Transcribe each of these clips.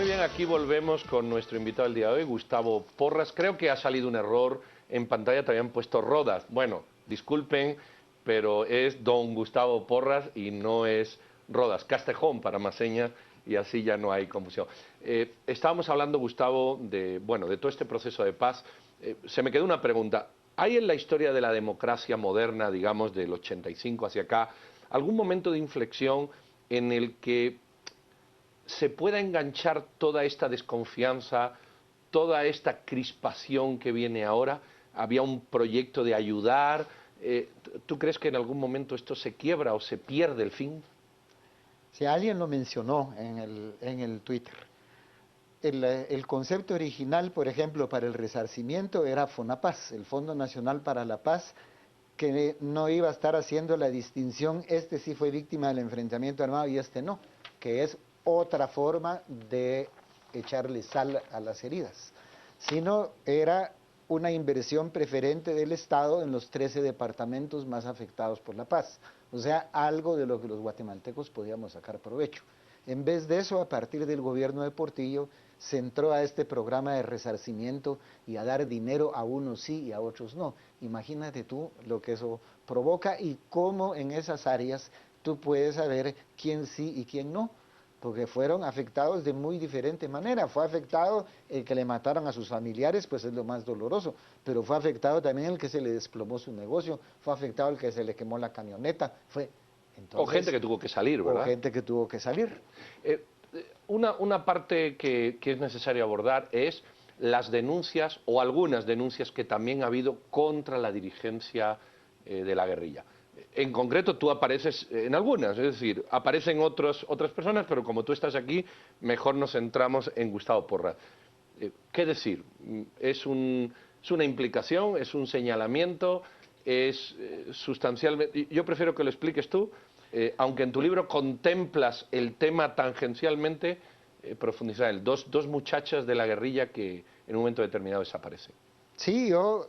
Muy bien, aquí volvemos con nuestro invitado del día de hoy, Gustavo Porras. Creo que ha salido un error en pantalla, te habían puesto Rodas. Bueno, disculpen, pero es don Gustavo Porras y no es Rodas. Castejón para más señas y así ya no hay confusión. Estábamos hablando, Gustavo, de todo este proceso de paz. Se me quedó una pregunta. ¿Hay en la historia de la democracia moderna, digamos, del 85 hacia acá, algún momento de inflexión en el que se pueda enganchar toda esta desconfianza, toda esta crispación que viene ahora? Había un proyecto de ayudar. ¿Tú crees que en algún momento esto se quiebra o se pierde el fin? Si alguien lo mencionó en el Twitter. El concepto original, por ejemplo, para el resarcimiento era FONAPAZ, el Fondo Nacional para la Paz, que no iba a estar haciendo la distinción, este sí fue víctima del enfrentamiento armado y este no, que es otra forma de echarle sal a las heridas, sino era una inversión preferente del Estado en los 13 departamentos más afectados por la paz, o sea, algo de lo que los guatemaltecos podíamos sacar provecho. En vez de eso, a partir del gobierno de Portillo, se entró a este programa de resarcimiento y a dar dinero a unos sí y a otros no. Imagínate tú lo que eso provoca y cómo en esas áreas tú puedes saber quién sí y quién no, porque fueron afectados de muy diferente manera. Fue afectado el que le mataron a sus familiares, pues es lo más doloroso, pero fue afectado también el que se le desplomó su negocio, fue afectado el que se le quemó la camioneta, O gente entonces, que tuvo que salir, o ¿verdad? gente que tuvo que salir. Una parte que es necesario abordar es las denuncias o algunas denuncias que también ha habido contra la dirigencia de la guerrilla. En concreto, tú apareces en algunas, es decir, aparecen otras personas, pero como tú estás aquí, mejor nos centramos en Gustavo Porras. ¿Qué decir? ¿Es una implicación? ¿Es un señalamiento? ¿Es sustancialmente? Yo prefiero que lo expliques tú, aunque en tu libro contemplas el tema tangencialmente, profundizar en él. Dos muchachas de la guerrilla que en un momento determinado desaparecen. Sí, yo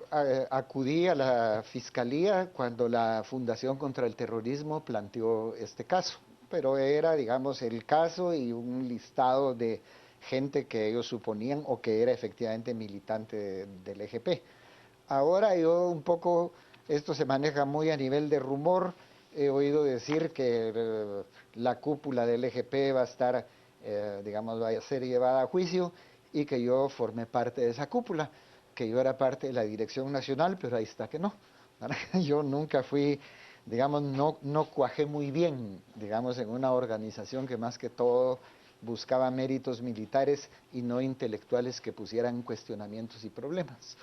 acudí a la fiscalía cuando la Fundación contra el Terrorismo planteó este caso, pero era, digamos, el caso y un listado de gente que ellos suponían o que era efectivamente militante del EGP. Ahora yo un poco, esto se maneja muy a nivel de rumor, he oído decir que la cúpula del EGP va a estar, digamos, va a ser llevada a juicio y que yo formé parte de esa cúpula, que yo era parte de la dirección nacional, pero ahí está que no. Yo nunca fui, digamos, no cuajé muy bien, digamos, en una organización que más que todo buscaba méritos militares y no intelectuales que pusieran cuestionamientos y problemas.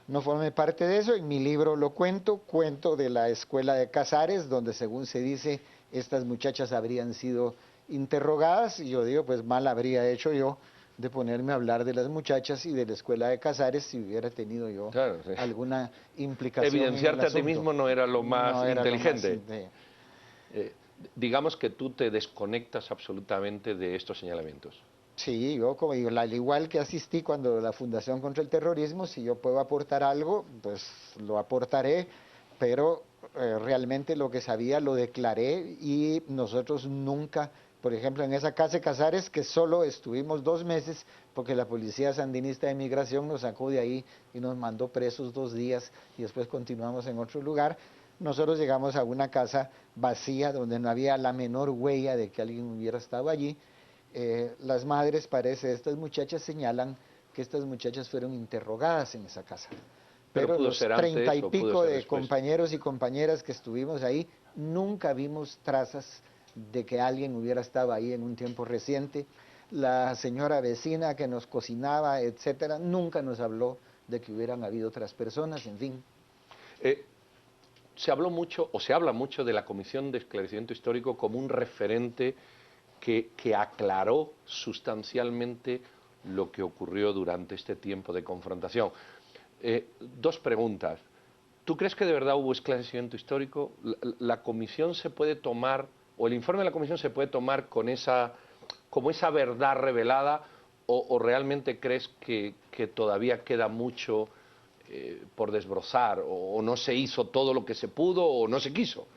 No formé parte de eso, en mi libro lo cuento de la escuela de Casares, donde según se dice, estas muchachas habrían sido interrogadas, y yo digo, pues mal habría hecho yo de ponerme a hablar de las muchachas y de la escuela de Casares si hubiera tenido yo Claro, sí. alguna implicación en el Evidenciarte a ti asunto. mismo no era lo No más era lo más... inteligente. Eh, digamos que tú te desconectas absolutamente de estos señalamientos. Sí, yo como digo, al igual que asistí cuando la Fundación contra el Terrorismo, si yo puedo aportar algo, pues lo aportaré, pero realmente lo que sabía lo declaré y nosotros nunca, por ejemplo, en esa casa de Casares, que solo estuvimos 2 meses, porque la Policía Sandinista de Migración nos sacó de ahí y nos mandó presos 2 días y después continuamos en otro lugar. Nosotros llegamos a una casa vacía donde no había la menor huella de que alguien hubiera estado allí. Las madres, parece, estas muchachas señalan que estas muchachas fueron interrogadas en esa casa. Pero Pero pudo los ser treinta antes y o pudo pico ser de después. compañeros y compañeras que estuvimos ahí, nunca vimos trazas de que alguien hubiera estado ahí en un tiempo reciente. La señora vecina que nos cocinaba, etcétera, nunca nos habló de que hubieran habido otras personas, en fin. Eh, Se habló mucho, o se habla mucho, de la Comisión de Esclarecimiento Histórico como un referente que aclaró sustancialmente lo que ocurrió durante este tiempo de confrontación. Dos preguntas. ¿Tú crees que de verdad hubo esclarecimiento histórico? ¿La comisión se puede tomar, o el informe de la comisión se puede tomar con como esa verdad revelada, o realmente crees que todavía queda mucho por desbrozar, o no se hizo todo lo que se pudo, o no se quiso?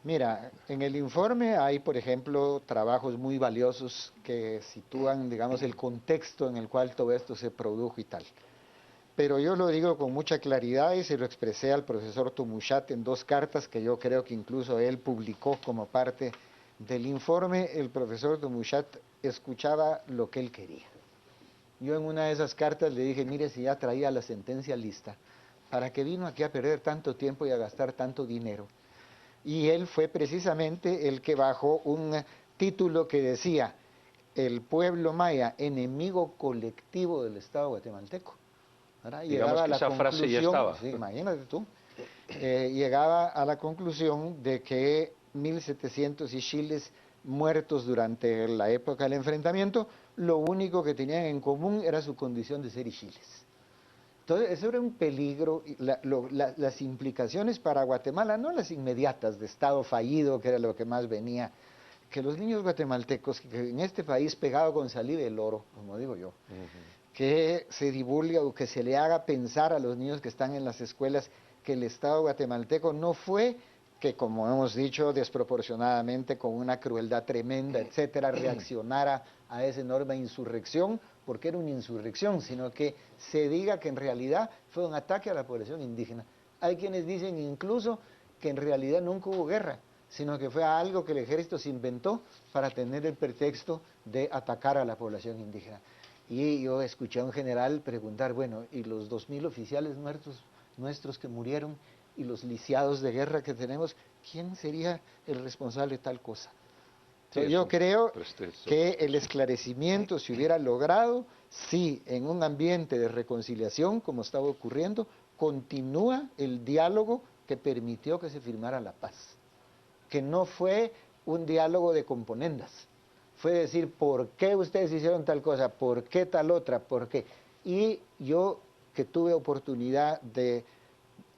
Mira, en el informe hay, por ejemplo, trabajos muy valiosos que sitúan, digamos, el contexto en el cual todo esto se produjo y tal. Pero yo lo digo con mucha claridad y se lo expresé al profesor Tomushat en 2 cartas que yo creo que incluso él publicó como parte del informe. El profesor Tomushat escuchaba lo que él quería. Yo en una de esas cartas le dije, mire, si ya traía la sentencia lista, ¿para qué vino aquí a perder tanto tiempo y a gastar tanto dinero? Y él fue precisamente el que bajó un título que decía, el pueblo maya, enemigo colectivo del Estado guatemalteco. ¿Verdad? Digamos Llegaba a que la esa frase ya conclusión, estaba. sí, imagínate tú, llegaba a la conclusión de que 1.700 chiles muertos durante la época del enfrentamiento, lo único que tenían en común era su condición de ser chiles. Entonces, eso era un peligro, las implicaciones para Guatemala, no las inmediatas de Estado fallido, que era lo que más venía, que los niños guatemaltecos, que en este país pegado con saliva el oro, como digo yo, que se divulgue o que se le haga pensar a los niños que están en las escuelas que el Estado guatemalteco no fue, que como hemos dicho, desproporcionadamente, con una crueldad tremenda, etcétera, reaccionara a esa enorme insurrección, porque era una insurrección, sino que se diga que en realidad fue un ataque a la población indígena. Hay quienes dicen incluso que en realidad nunca hubo guerra, sino que fue algo que el ejército se inventó para tener el pretexto de atacar a la población indígena. Y yo escuché a un general preguntar, bueno, ¿y los 2.000 oficiales nuestros que murieron y los lisiados de guerra que tenemos, quién sería el responsable de tal cosa? Sí, Yo creo presteso. que el esclarecimiento se hubiera logrado si en un ambiente de reconciliación, como estaba ocurriendo, continúa el diálogo que permitió que se firmara la paz. Que no fue un diálogo de componendas. Fue decir, ¿por qué ustedes hicieron tal cosa? ¿Por qué tal otra? ¿Por qué? Y yo, que tuve oportunidad de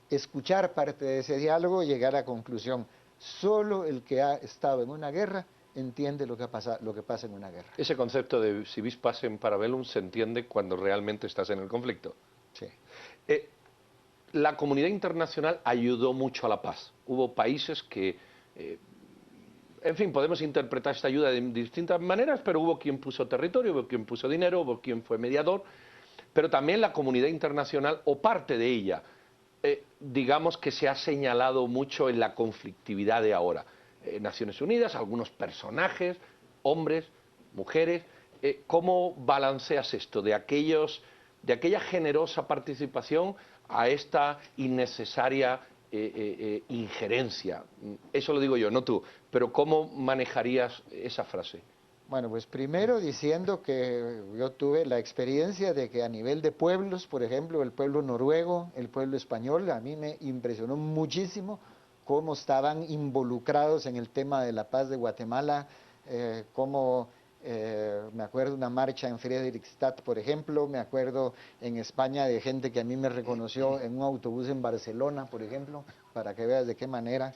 escuchar parte de ese diálogo, llegar a la conclusión, solo el que ha estado en una guerra entiende lo que pasa en una guerra. Ese concepto de si vis pacem para bellum se entiende cuando realmente estás en el conflicto. Sí. La comunidad internacional ayudó mucho a la paz. Hubo países que, en fin, podemos interpretar esta ayuda de distintas maneras, pero hubo quien puso territorio, hubo quien puso dinero, hubo quien fue mediador, pero también la comunidad internacional, o parte de ella, digamos que se ha señalado mucho en la conflictividad de ahora. Naciones Unidas, algunos personajes, hombres, mujeres. ¿Cómo balanceas esto de aquella generosa participación a esta innecesaria injerencia? Eso lo digo yo, no tú. Pero ¿cómo manejarías esa frase? Bueno, pues primero diciendo que yo tuve la experiencia de que a nivel de pueblos, por ejemplo, el pueblo noruego, el pueblo español, a mí me impresionó muchísimo cómo estaban involucrados en el tema de la paz de Guatemala, me acuerdo una marcha en Friedrichstadt, por ejemplo, me acuerdo en España de gente que a mí me reconoció en un autobús en Barcelona, por ejemplo, para que veas de qué manera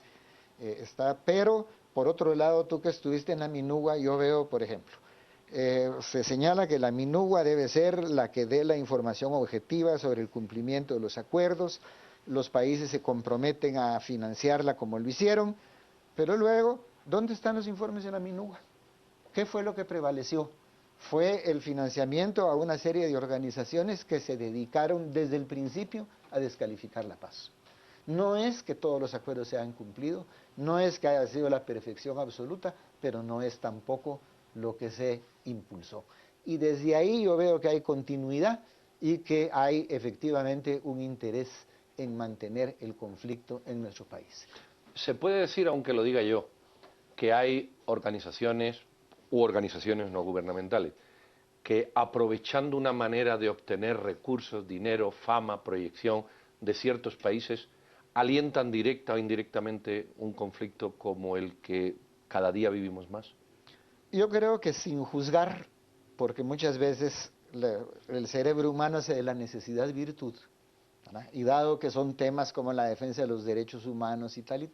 está, pero por otro lado, tú que estuviste en la MINUGUA, yo veo, por ejemplo, se señala que la MINUGUA debe ser la que dé la información objetiva sobre el cumplimiento de los acuerdos, los países se comprometen a financiarla como lo hicieron, pero luego, ¿dónde están los informes de la MINUGUA? ¿Qué fue lo que prevaleció? Fue el financiamiento a una serie de organizaciones que se dedicaron desde el principio a descalificar la paz. No es que todos los acuerdos se hayan cumplido, no es que haya sido la perfección absoluta, pero no es tampoco lo que se impulsó. Y desde ahí yo veo que hay continuidad y que hay efectivamente un interés en mantener el conflicto en nuestro país. Se puede decir, aunque lo diga yo, que hay organizaciones u organizaciones no gubernamentales que, aprovechando una manera de obtener recursos, dinero, fama, proyección de ciertos países, alientan directa o indirectamente un conflicto como el que cada día vivimos más. Yo creo que sin juzgar, porque muchas veces el cerebro humano hace de la necesidad virtud, ¿verdad? Y dado que son temas como la defensa de los derechos humanos y tal,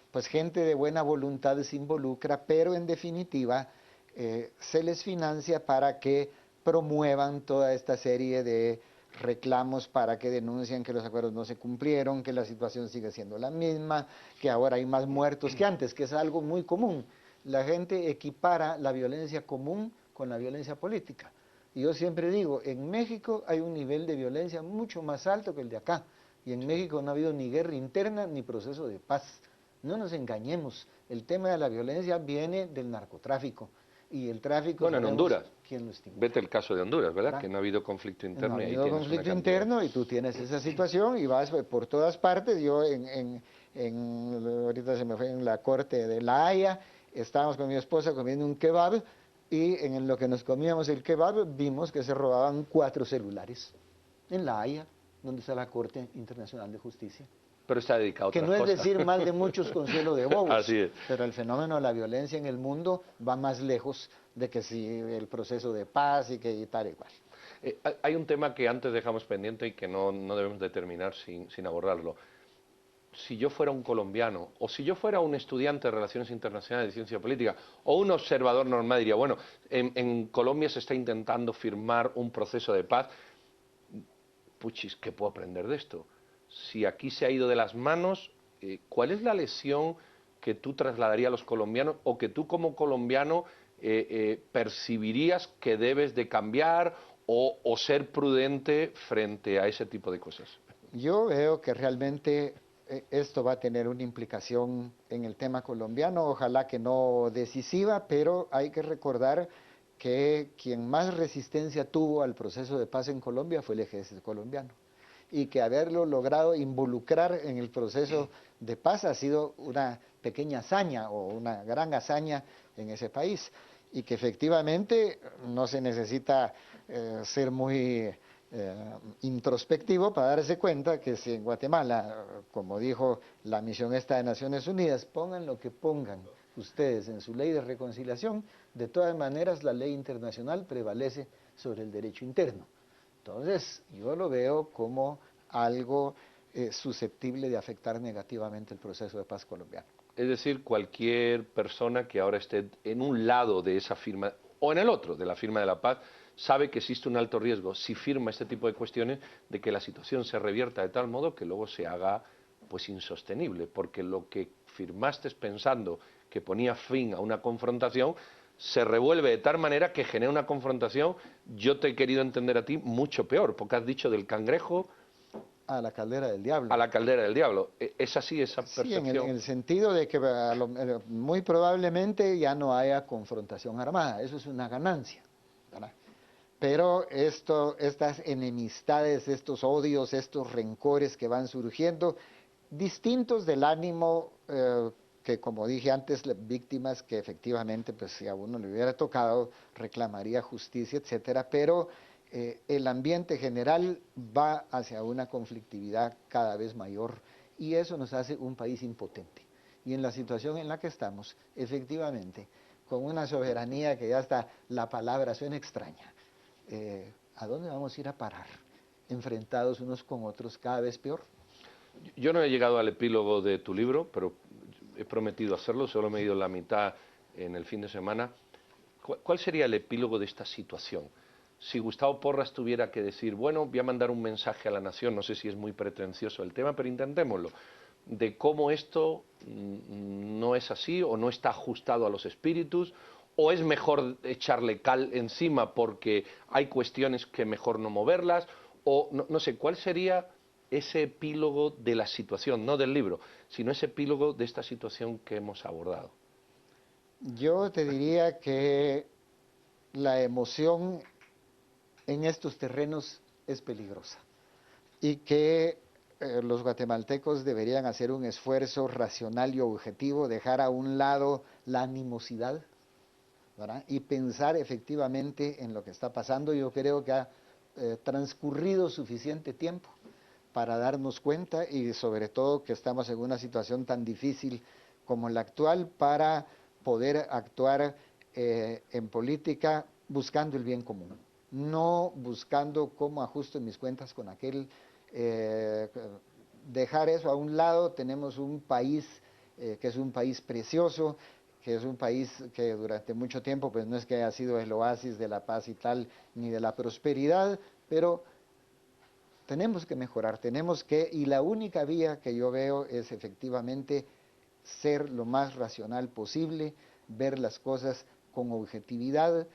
pues gente de buena voluntad se involucra, pero en definitiva se les financia para que promuevan toda esta serie de reclamos para que denuncien que los acuerdos no se cumplieron, que la situación sigue siendo la misma, que ahora hay más muertos que antes, que es algo muy común. La gente equipara la violencia común con la violencia política. Y yo siempre digo, en México hay un nivel de violencia mucho más alto que el de acá. Y en México no ha habido ni guerra interna ni proceso de paz. No nos engañemos, el tema de la violencia viene del narcotráfico. Y el tráfico Bueno, en sabemos Honduras, quién lo estimula. vete el caso de Honduras, ¿verdad? ¿Verdad? Que no ha habido conflicto No ha interno y ahí habido tienes una conflicto cantidad. interno y tú tienes esa situación y vas por todas partes. Yo ahorita se me fue en la corte de La Haya, estábamos con mi esposa comiendo un kebab y en lo que nos comíamos el kebab vimos que se robaban 4 celulares en La Haya, donde está la Corte Internacional de Justicia. Pero está dedicado a Que otras no es cosas. decir mal de muchos consuelo de bobos, Así es. pero el fenómeno de la violencia en el mundo va más lejos de que si el proceso de paz y tal y cual. Hay un tema que antes dejamos pendiente y que no debemos de terminar sin abordarlo. Si yo fuera un colombiano, o si yo fuera un estudiante de Relaciones Internacionales de Ciencia Política, o un observador normal, diría, bueno, en Colombia se está intentando firmar un proceso de paz, puchis, ¿qué puedo aprender de esto? Si aquí se ha ido de las manos, ¿cuál es la lección que tú trasladarías a los colombianos o que tú como colombiano percibirías que debes de cambiar o ser prudente frente a ese tipo de cosas? Yo veo que realmente esto va a tener una implicación en el tema colombiano, ojalá que no decisiva, pero hay que recordar que quien más resistencia tuvo al proceso de paz en Colombia fue el ejército colombiano y que haberlo logrado involucrar en el proceso de paz ha sido una pequeña hazaña o una gran hazaña en ese país y que efectivamente no se necesita ser muy introspectivo para darse cuenta que si en Guatemala, como dijo la misión esta de Naciones Unidas, pongan lo que pongan ustedes en su ley de reconciliación, de todas maneras la ley internacional prevalece sobre el derecho interno. Entonces, yo lo veo como algo susceptible de afectar negativamente el proceso de paz colombiano. Es decir, cualquier persona que ahora esté en un lado de esa firma o en el otro de la firma de la paz sabe que existe un alto riesgo si firma este tipo de cuestiones de que la situación se revierta de tal modo que luego se haga pues insostenible, porque lo que firmaste pensando que ponía fin a una confrontación se revuelve de tal manera que genera una confrontación, yo te he querido entender a ti mucho peor, porque has dicho del cangrejo A la caldera del diablo. a la caldera del diablo. ¿Es así esa Sí, percepción? en el sentido de que muy probablemente ya no haya confrontación armada, eso es una ganancia, ¿verdad? Pero estas enemistades, estos odios, estos rencores que van surgiendo, distintos del ánimo que, como dije antes, las víctimas que efectivamente, pues si a uno le hubiera tocado, reclamaría justicia, etcétera, pero el ambiente general va hacia una conflictividad cada vez mayor y eso nos hace un país impotente. Y en la situación en la que estamos, efectivamente, con una soberanía que ya hasta la palabra suena extraña, ¿a dónde vamos a ir a parar? Enfrentados unos con otros cada vez peor. Yo no he llegado al epílogo de tu libro, pero he prometido hacerlo, solo me he ido la mitad en el fin de semana. ¿Cuál sería el epílogo de esta situación? Si Gustavo Porras tuviera que decir, bueno, voy a mandar un mensaje a la nación, no sé si es muy pretencioso el tema, pero intentémoslo, de cómo esto no es así o no está ajustado a los espíritus, o es mejor echarle cal encima porque hay cuestiones que mejor no moverlas, o no sé, ¿cuál sería ese epílogo de la situación, no del libro, sino ese epílogo de esta situación que hemos abordado? Yo te diría que la emoción en estos terrenos es peligrosa y que los guatemaltecos deberían hacer un esfuerzo racional y objetivo, dejar a un lado la animosidad, ¿verdad? Y pensar efectivamente en lo que está pasando. Yo creo que ha transcurrido suficiente tiempo para darnos cuenta y sobre todo que estamos en una situación tan difícil como la actual para poder actuar en política buscando el bien común, no buscando cómo ajusto mis cuentas con aquel, eh, dejar eso a un lado. Tenemos un país que es un país precioso, que es un país que durante mucho tiempo pues no es que haya sido el oasis de la paz y tal, ni de la prosperidad, pero tenemos que mejorar, y la única vía que yo veo es efectivamente ser lo más racional posible, ver las cosas con objetividad,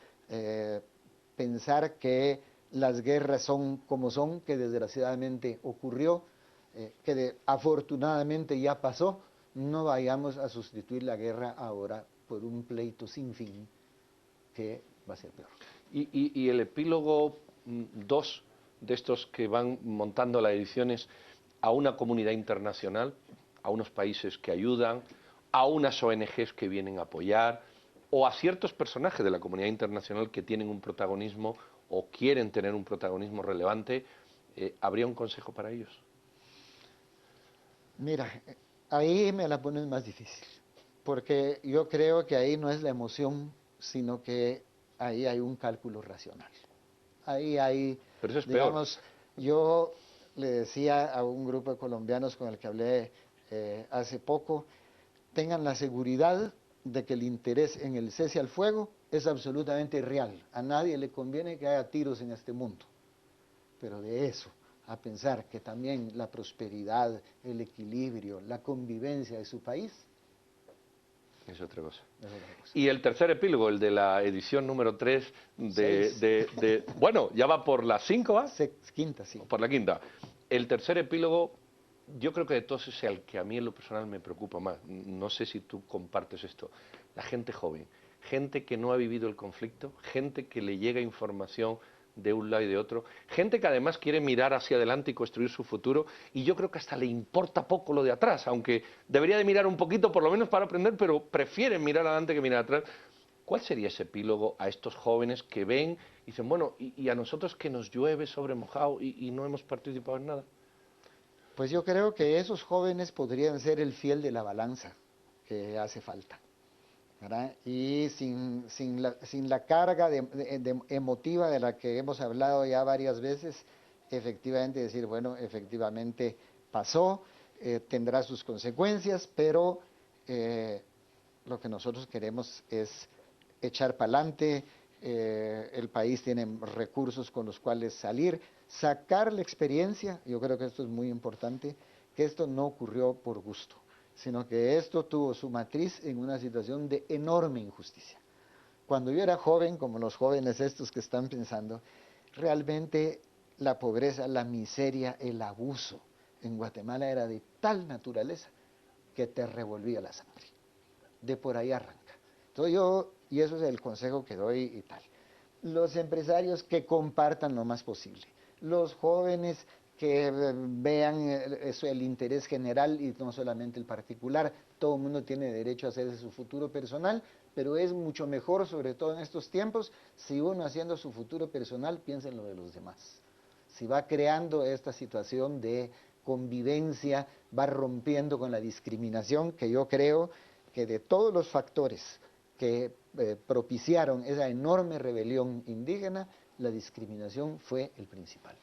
pensar que las guerras son como son, que desgraciadamente ocurrió, afortunadamente ya pasó, no vayamos a sustituir la guerra ahora por un pleito sin fin que va a ser peor. Y el epílogo 2 de estos que van montando las ediciones a una comunidad internacional, a unos países que ayudan, a unas ONGs que vienen a apoyar, o a ciertos personajes de la comunidad internacional que tienen un protagonismo o quieren tener un protagonismo relevante, ¿habría un consejo para ellos? Mira, ahí me la pones más difícil, porque yo creo que ahí no es la emoción, sino que ahí hay un cálculo racional. Ahí hay, pero eso es digamos, peor. yo le decía a un grupo de colombianos con el que hablé hace poco, tengan la seguridad de que el interés en el cese al fuego es absolutamente real. A nadie le conviene que haya tiros en este mundo, pero de eso a pensar que también la prosperidad, el equilibrio, la convivencia de su país es otra cosa. es otra cosa. Y el tercer epílogo, el de la edición número 3 bueno, ya va por la 5, ¿va? Quinta, sí. Por la quinta. El tercer epílogo, yo creo que de todos es el que a mí en lo personal me preocupa más. No sé si tú compartes esto. La gente joven, gente que no ha vivido el conflicto, gente que le llega información de un lado y de otro, gente que además quiere mirar hacia adelante y construir su futuro, y yo creo que hasta le importa poco lo de atrás, aunque debería de mirar un poquito por lo menos para aprender, pero prefieren mirar adelante que mirar atrás. ¿Cuál sería ese epílogo a estos jóvenes que ven y dicen, bueno, y a nosotros que nos llueve sobre mojado y no hemos participado en nada? Pues yo creo que esos jóvenes podrían ser el fiel de la balanza que hace falta, ¿verdad? Y sin la carga emotiva de la que hemos hablado ya varias veces, efectivamente decir, bueno, efectivamente pasó, tendrá sus consecuencias, pero lo que nosotros queremos es echar para adelante, el país tiene recursos con los cuales salir, sacar la experiencia, yo creo que esto es muy importante, que esto no ocurrió por gusto, sino que esto tuvo su matriz en una situación de enorme injusticia. Cuando yo era joven, como los jóvenes estos que están pensando, realmente la pobreza, la miseria, el abuso en Guatemala era de tal naturaleza que te revolvía la sangre. De por ahí arranca. Entonces y eso es el consejo que doy y tal. Los empresarios que compartan lo más posible. Los jóvenes que vean el interés general y no solamente el particular. Todo el mundo tiene derecho a hacerse su futuro personal, pero es mucho mejor, sobre todo en estos tiempos, si uno haciendo su futuro personal piensa en lo de los demás. Si va creando esta situación de convivencia, va rompiendo con la discriminación, que yo creo que de todos los factores que propiciaron esa enorme rebelión indígena, la discriminación fue el principal.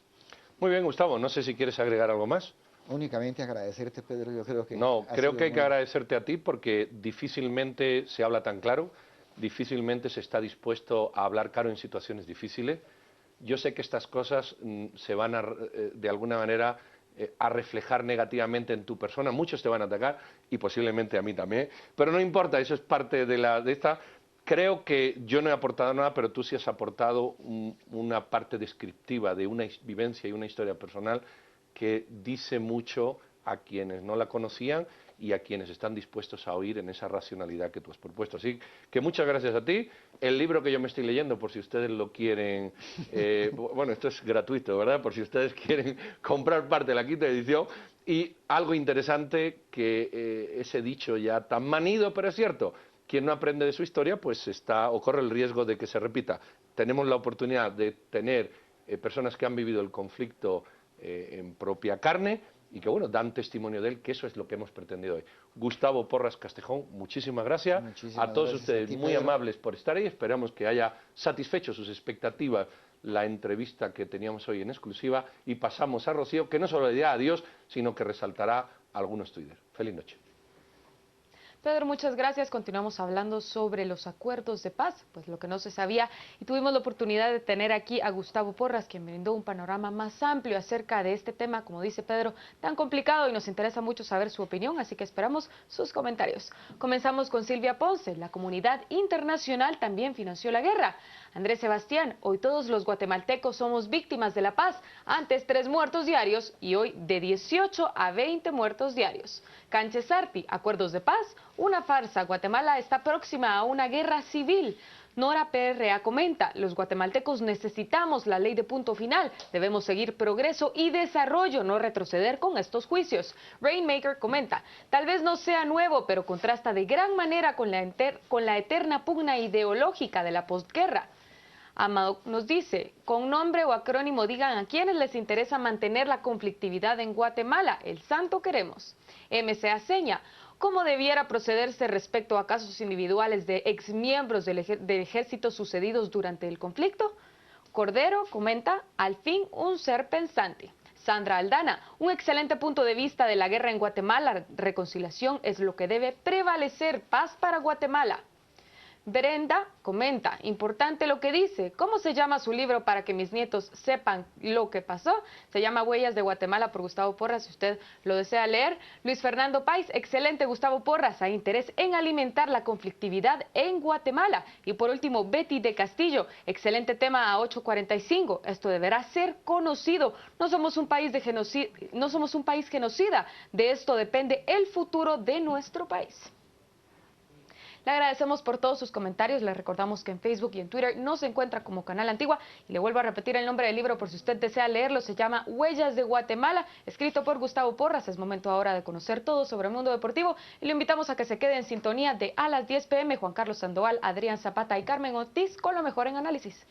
Muy bien, Gustavo, no sé si quieres agregar algo más. Únicamente agradecerte, Pedro, yo creo que No, ha creo sido que hay que muy... agradecerte a ti porque difícilmente se habla tan claro, difícilmente se está dispuesto a hablar claro en situaciones difíciles. Yo sé que estas cosas se van a, de alguna manera a reflejar negativamente en tu persona, muchos te van a atacar y posiblemente a mí también, pero no importa, eso es parte de esta. Creo que yo no he aportado nada, pero tú sí has aportado una parte descriptiva de una vivencia y una historia personal que dice mucho a quienes no la conocían y a quienes están dispuestos a oír en esa racionalidad que tú has propuesto. Así que muchas gracias a ti. El libro que yo me estoy leyendo, por si ustedes lo quieren, bueno, esto es gratuito, ¿verdad? Por si ustedes quieren comprar parte de la quinta edición. Y algo interesante que ese dicho ya tan manido, pero es cierto, quien no aprende de su historia, pues está o corre el riesgo de que se repita. Tenemos la oportunidad de tener personas que han vivido el conflicto en propia carne y que, bueno, dan testimonio de él, que eso es lo que hemos pretendido hoy. Gustavo Porras Castejón, muchísimas gracias. Muchísimas A todos gracias a ustedes, ti, muy Pedro. amables por estar ahí. Esperamos que haya satisfecho sus expectativas la entrevista que teníamos hoy en exclusiva y pasamos a Rocío, que no solo le dirá adiós, sino que resaltará algunos Twitter. Feliz noche. Pedro, muchas gracias. Continuamos hablando sobre los acuerdos de paz, pues lo que no se sabía, y tuvimos la oportunidad de tener aquí a Gustavo Porras, quien brindó un panorama más amplio acerca de este tema, como dice Pedro, tan complicado, y nos interesa mucho saber su opinión, así que esperamos sus comentarios. Comenzamos con Silvia Ponce. La comunidad internacional también financió la guerra. Andrés Sebastián: hoy todos los guatemaltecos somos víctimas de la paz, antes 3 muertos diarios y hoy de 18 a 20 muertos diarios. Canche Sarti: acuerdos de paz, una farsa, Guatemala está próxima a una guerra civil. Nora PRA comenta: los guatemaltecos necesitamos la ley de punto final, debemos seguir progreso y desarrollo, no retroceder con estos juicios. Rainmaker comenta: tal vez no sea nuevo, pero contrasta de gran manera con la eterna pugna ideológica de la posguerra. Amado nos dice: con nombre o acrónimo digan a quienes les interesa mantener la conflictividad en Guatemala, el santo queremos. MCA seña: ¿cómo debiera procederse respecto a casos individuales de exmiembros del ejército sucedidos durante el conflicto? Cordero comenta: al fin un ser pensante. Sandra Aldana: un excelente punto de vista de la guerra en Guatemala, reconciliación es lo que debe prevalecer, paz para Guatemala. Brenda comenta: importante lo que dice. ¿Cómo se llama su libro para que mis nietos sepan lo que pasó? Se llama Huellas de Guatemala, por Gustavo Porras, si usted lo desea leer. Luis Fernando Pais: excelente Gustavo Porras, hay interés en alimentar la conflictividad en Guatemala. Y por último, Betty de Castillo: excelente tema a 8:45, esto deberá ser conocido. No somos un país genocida, de esto depende el futuro de nuestro país. Le agradecemos por todos sus comentarios. Le recordamos que en Facebook y en Twitter nos encuentra como Canal Antigua. Y le vuelvo a repetir el nombre del libro por si usted desea leerlo. Se llama Huellas de Guatemala, escrito por Gustavo Porras. Es momento ahora de conocer todo sobre el mundo deportivo. Y le invitamos a que se quede en sintonía de a las 10 p.m. Juan Carlos Sandoval, Adrián Zapata y Carmen Ortiz con lo mejor en análisis.